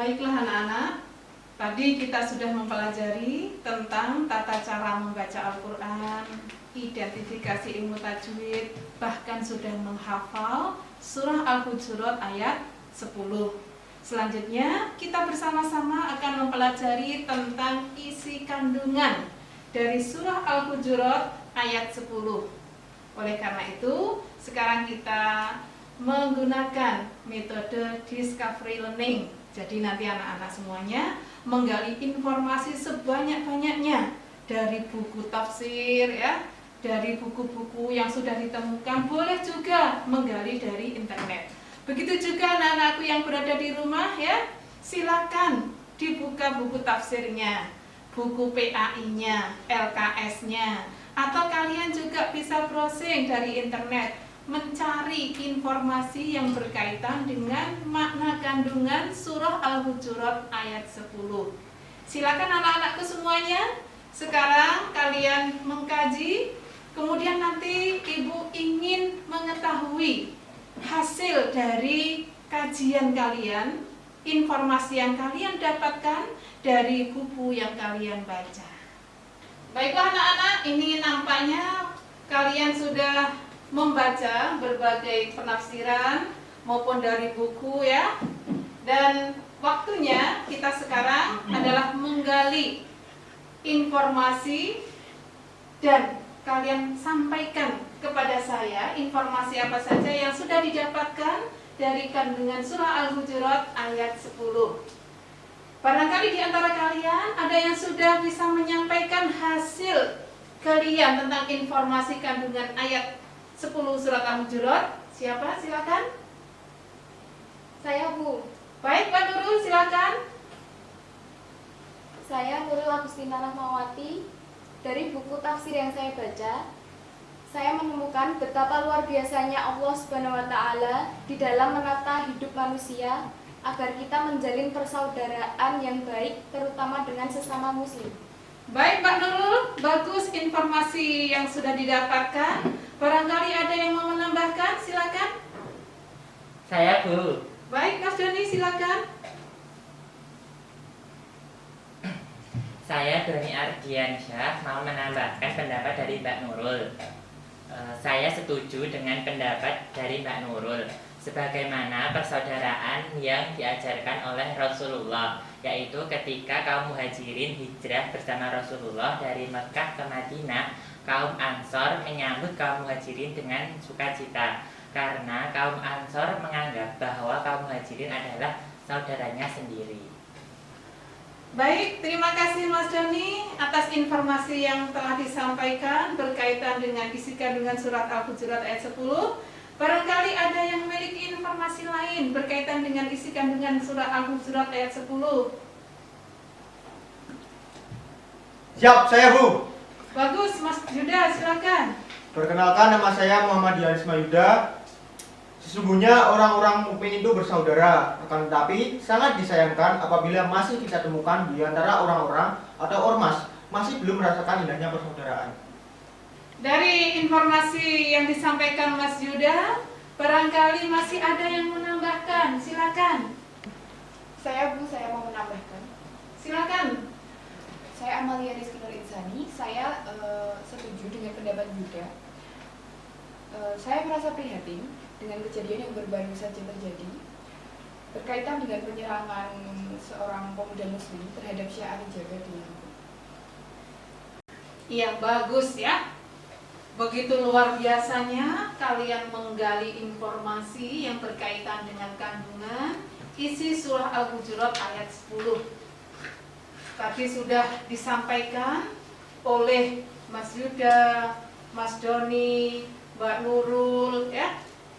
Baiklah anak-anak, tadi kita sudah mempelajari tentang tata cara membaca Al-Quran, identifikasi ilmu tajwid, bahkan sudah menghafal surah Al-Hujurat ayat 10. Selanjutnya kita bersama-sama akan mempelajari tentang isi kandungan dari surah Al-Hujurat ayat 10. Oleh karena itu, sekarang kita menggunakan metode discovery learning. Jadi nanti anak-anak semuanya menggali informasi sebanyak-banyaknya dari buku tafsir ya, dari buku-buku yang sudah ditemukan, boleh juga menggali dari internet. Begitu juga anak-anakku yang berada di rumah ya, silakan dibuka buku tafsirnya, buku PAI-nya, LKS-nya, atau kalian juga bisa browsing dari internet, mencari informasi yang berkaitan dengan makna kandungan surah Al-Hujurat ayat 10. Silakan anak-anakku semuanya, sekarang kalian mengkaji, kemudian nanti ibu ingin mengetahui hasil dari kajian kalian, informasi yang kalian dapatkan dari buku yang kalian baca. Baiklah anak-anak, ini nampaknya kalian sudah membaca berbagai penafsiran maupun dari buku ya. Dan waktunya kita sekarang adalah menggali informasi dan kalian sampaikan kepada saya informasi apa saja yang sudah didapatkan dari kandungan surah Al-Hujurat ayat 10. Barangkali di antara kalian ada yang sudah bisa menyampaikan hasil kalian tentang informasi kandungan ayat 10 surat Al-Hujurat. Siapa? Silakan. Saya Bu. Baik, Mbak Nurul, silakan. Saya Nurul Agustina Rahmawati. Dari buku tafsir yang saya baca, saya menemukan betapa luar biasanya Allah Subhanahu wa Ta'ala di dalam menata hidup manusia agar kita menjalin persaudaraan yang baik, terutama dengan sesama muslim. Baik Mbak Nurul, bagus informasi yang sudah didapatkan. Barangkali ada yang mau menambahkan, silakan. Saya Bu. Baik Mas Doni, silakan. Saya Doni Ardiansyah mau menambahkan pendapat dari Mbak Nurul. Saya setuju dengan pendapat dari Mbak Nurul. Sebagaimana persaudaraan yang diajarkan oleh Rasulullah, yaitu ketika kaum muhajirin hijrah bersama Rasulullah dari Mekah ke Madinah, kaum Ansor menyambut kaum muhajirin dengan sukacita, karena kaum Ansor menganggap bahwa kaum muhajirin adalah saudaranya sendiri. Baik, terima kasih Mas Doni atas informasi yang telah disampaikan berkaitan dengan isi kandungan surat Al-Hujurat ayat 10. Barangkali ada yang memiliki informasi lain berkaitan dengan isi kandungan surah Al-Hujurat ayat 10. Siap, saya Bu. Bagus, Mas Yuda, silakan. Perkenalkan, nama saya Muhammad Yarisma Yuda. Sesungguhnya orang-orang mukmin itu bersaudara, akan tetapi sangat disayangkan apabila masih kita temukan di antara orang-orang atau ormas masih belum merasakan indahnya persaudaraan. Dari informasi yang disampaikan Mas Yuda, barangkali masih ada yang menambahkan, silakan. Saya Bu, saya mau menambahkan. Silakan. Saya Amalia Rizky Nur Insani. Saya setuju dengan pendapat Yuda. Saya merasa prihatin dengan kejadian yang baru-baru saja terjadi berkaitan dengan penyerangan seorang pemuda muslim terhadap Syekh Ali Jaber di Lampung. Iya, bagus ya. Begitu luar biasanya kalian menggali informasi yang berkaitan dengan kandungan isi surah Al-Hujurat ayat 10. Tadi sudah disampaikan oleh Mas Yuda, Mas Doni, Mbak Nurul ya.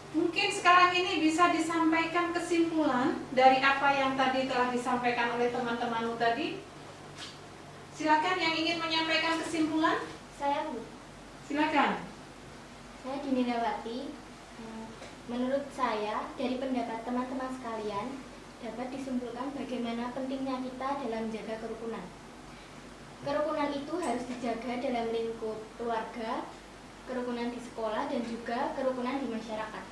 Mungkin sekarang ini bisa disampaikan kesimpulan dari apa yang tadi telah disampaikan oleh teman-temanmu tadi. Silakan yang ingin menyampaikan kesimpulan. Saya Bu. Silakan. Saya Dinilawati. Menurut saya, dari pendapat teman-teman sekalian, dapat disimpulkan bagaimana pentingnya kita dalam menjaga kerukunan. Kerukunan itu harus dijaga dalam lingkup keluarga, kerukunan di sekolah, dan juga kerukunan di masyarakat.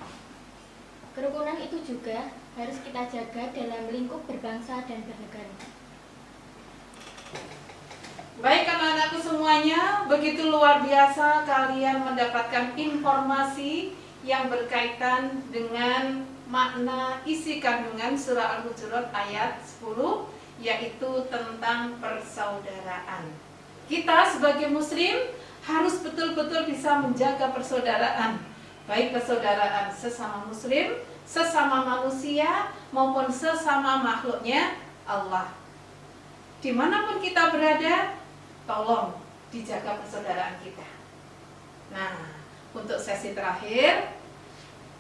Kerukunan itu juga harus kita jaga dalam lingkup berbangsa dan bernegara. Baik anak-anakku semuanya, begitu luar biasa kalian mendapatkan informasi yang berkaitan dengan makna isi kandungan surah Al-Hujurat ayat 10, yaitu tentang persaudaraan. Kita sebagai muslim harus betul-betul bisa menjaga persaudaraan, baik persaudaraan sesama muslim, sesama manusia, maupun sesama makhluknya Allah. Dimanapun kita berada, tolong dijaga persaudaraan kita. Nah, untuk sesi terakhir,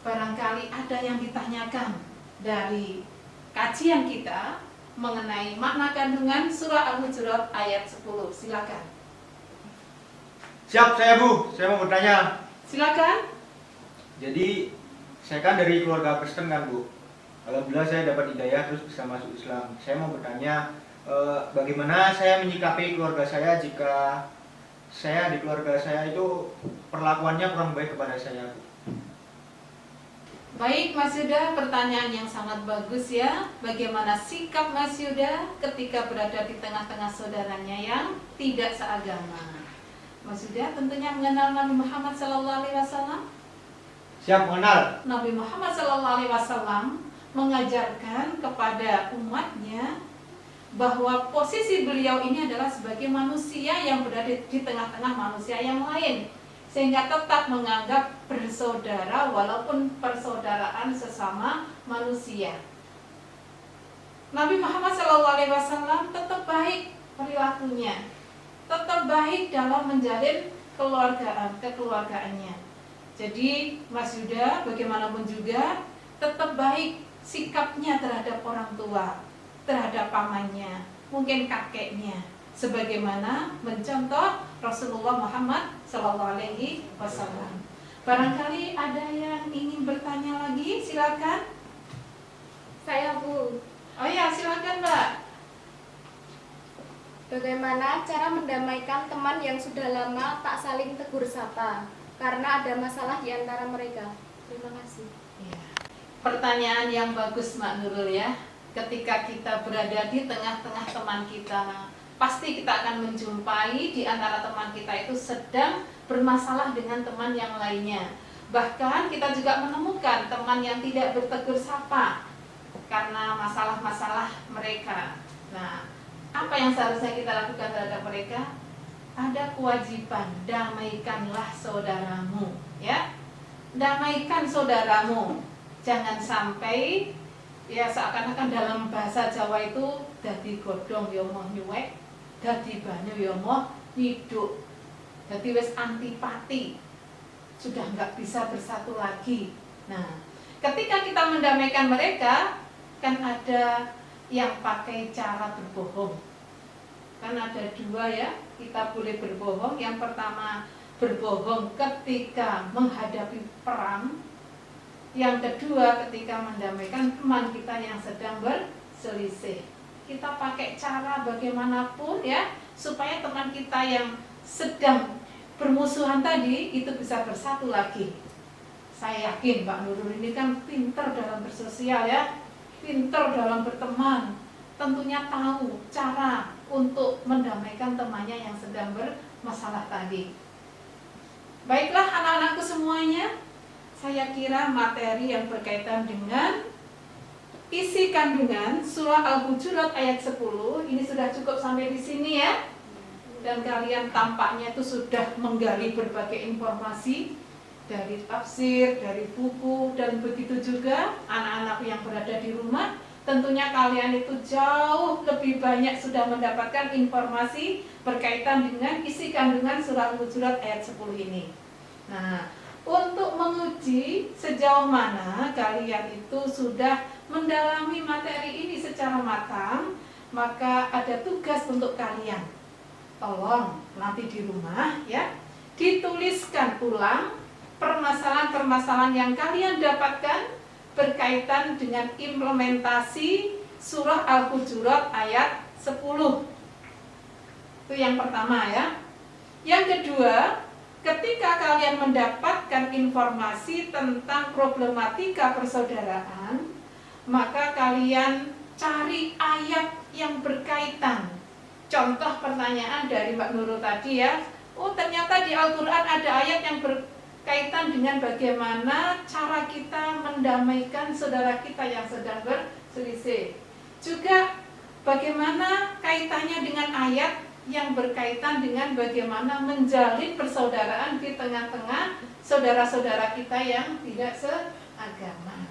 barangkali ada yang ditanyakan dari kajian kita mengenai makna kandungan surah Al-Hujurat ayat 10. Silakan. Siap saya Bu, saya mau bertanya. Silakan. Jadi saya kan dari keluarga Kristen kan Bu. Alhamdulillah saya dapat hidayah terus bisa masuk Islam. Saya mau bertanya, bagaimana saya menyikapi keluarga saya jika saya di keluarga saya itu perlakuannya kurang baik kepada saya Bu. Baik Mas Yuda, pertanyaan yang sangat bagus ya. Bagaimana sikap Mas Yuda ketika berada di tengah-tengah saudaranya yang tidak seagama? Mas Yuda tentunya mengenal Nabi Muhammad SAW. Siap mengenal. Nabi Muhammad SAW mengajarkan kepada umatnya bahwa posisi beliau ini adalah sebagai manusia yang berada di tengah-tengah manusia yang lain, sehingga tetap menganggap bersaudara walaupun persaudaraan sesama manusia. Nabi Muhammad SAW tetap baik perilakunya, tetap baik dalam menjalin kekeluargaannya. Jadi Mas Yuda bagaimanapun juga tetap baik sikapnya terhadap orang tua, terhadap pamannya, mungkin kakeknya, sebagaimana mencontoh Rasulullah Muhammad SAW. Barangkali ada yang ingin bertanya lagi, silakan. Saya Bu, Oh ya, silakan Mbak. Bagaimana cara mendamaikan teman yang sudah lama tak saling tegur sapa karena ada masalah di antara mereka? Terima kasih. Ya. Pertanyaan yang bagus Mbak Nurul ya. Ketika kita berada di tengah-tengah teman kita, pasti kita akan menjumpai di antara teman kita itu sedang bermasalah dengan teman yang lainnya. Bahkan kita juga menemukan teman yang tidak bertegur sapa karena masalah-masalah mereka. Nah, apa yang seharusnya kita lakukan terhadap mereka? Ada kewajiban, damaikanlah saudaramu, ya. Damaikan saudaramu. Jangan sampai ya seakan-akan dalam bahasa Jawa itu dadi godhong ya moh nyuwek, dadi banyu ya moh nyiduk. Dadi wis antipati. Sudah nggak bisa bersatu lagi. Nah, ketika kita mendamaikan mereka, kan ada yang pakai cara berbohong. Kan ada dua ya, kita boleh berbohong. Yang pertama berbohong ketika menghadapi perang. Yang kedua ketika mendamaikan teman kita yang sedang berselisih. Kita pakai cara bagaimanapun ya, supaya teman kita yang sedang bermusuhan tadi itu bisa bersatu lagi. Saya yakin Mbak Nurul ini kan pintar dalam bersosial ya, pintar dalam berteman, tentunya tahu cara untuk mendamaikan temannya yang sedang bermasalah tadi. Baiklah anak-anakku semuanya, saya kira materi yang berkaitan dengan isi kandungan surah Al-Hujurat ayat 10 ini sudah cukup sampai di sini ya. Dan kalian tampaknya itu sudah menggali berbagai informasi dari tafsir, dari buku, dan begitu juga anak-anak yang berada di rumah. Tentunya kalian itu jauh lebih banyak sudah mendapatkan informasi berkaitan dengan isi kandungan surah Al-Hujurat ayat 10 ini. Nah, untuk menguji sejauh mana kalian itu sudah mendalami materi ini secara matang, maka ada tugas untuk kalian. Tolong nanti di rumah ya, dituliskan ulang permasalahan-permasalahan yang kalian dapatkan berkaitan dengan implementasi surah Al-Hujurat ayat 10. Itu yang pertama ya. Yang kedua, ketika kalian mendapatkan informasi tentang problematika persaudaraan, maka kalian cari ayat yang berkaitan. Contoh pertanyaan dari Mbak Nurul tadi ya, oh ternyata di Al-Quran ada ayat yang berkaitan dengan bagaimana cara kita mendamaikan saudara kita yang sedang berselisih. Juga bagaimana kaitannya dengan ayat yang berkaitan dengan bagaimana menjalin persaudaraan di tengah-tengah saudara-saudara kita yang tidak seagama.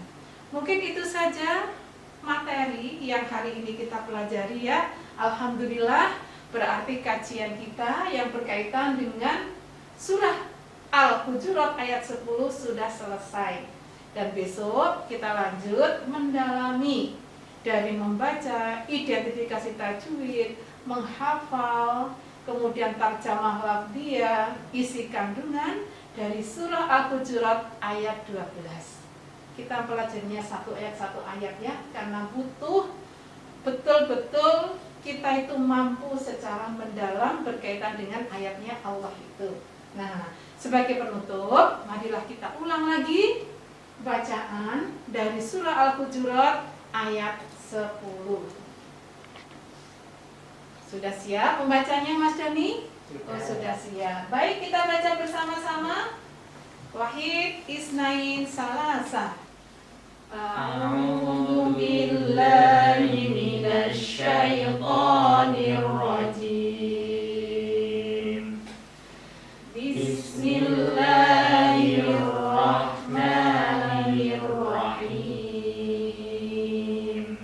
Mungkin itu saja materi yang hari ini kita pelajari ya. Alhamdulillah, berarti kajian kita yang berkaitan dengan surah Al-Hujurat ayat 10 sudah selesai. Dan besok kita lanjut mendalami dari membaca identifikasi tajwid, menghafal, kemudian tarjamah lafdhiyah, isi kandungan dari surah Al-Hujurat ayat 12. Kita pelajarinya satu ayat ya, karena butuh betul-betul kita itu mampu secara mendalam berkaitan dengan ayatnya Allah itu. Nah, sebagai penutup, marilah kita ulang lagi bacaan dari surah Al-Hujurat ayat 10. Sudah siap membacanya Mas Dani? Oh, sudah siap. Baik, kita baca bersama-sama. Wahid, Isnain, Salasa. A'udzu billahi minasy syaithanir rajim. Bismillahirrahmanirrahim.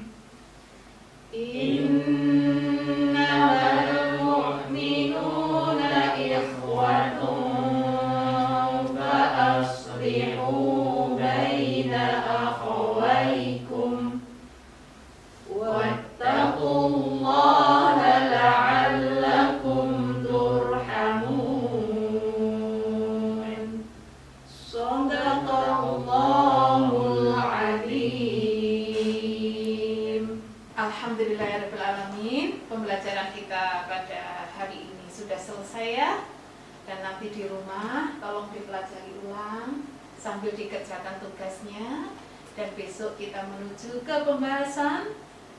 Innamal mu'minuna ikhwatun fa aslihu baina akhawaykum wattaqullaha la'allakum turhamun. Shadaqallahul azim. Alhamdulillahirabbil alamin. Pembelajaran kita pada hari ini sudah selesai ya. Dan nanti di rumah tolong dipelajari ulang sambil dikerjakan tugasnya. Dan besok kita menuju ke pembahasan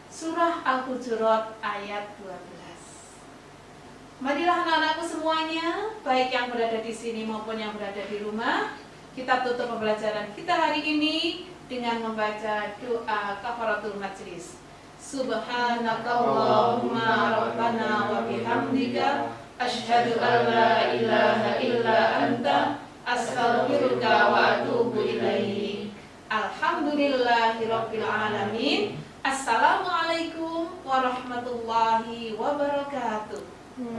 surah Al-Hujurat ayat 12. Marilah anak-anakku semuanya, baik yang berada di sini maupun yang berada di rumah, kita tutup pembelajaran kita hari ini dengan membaca doa kafaratul majlis. Subhanakallahumma rabbana wa bihamdika asyhadu an la ilaha illa anta astaghfiruka wa atubu ilaik. Alhamdulillahirabbil alamin. Assalamualaikum warahmatullahi wabarakatuh.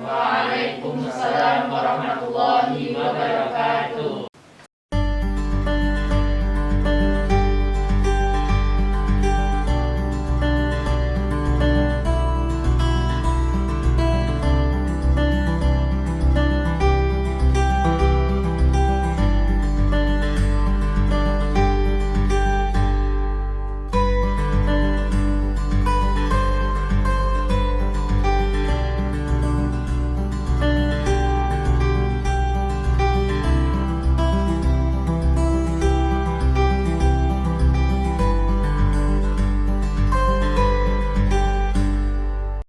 Waalaikumsalam warahmatullahi wabarakatuh.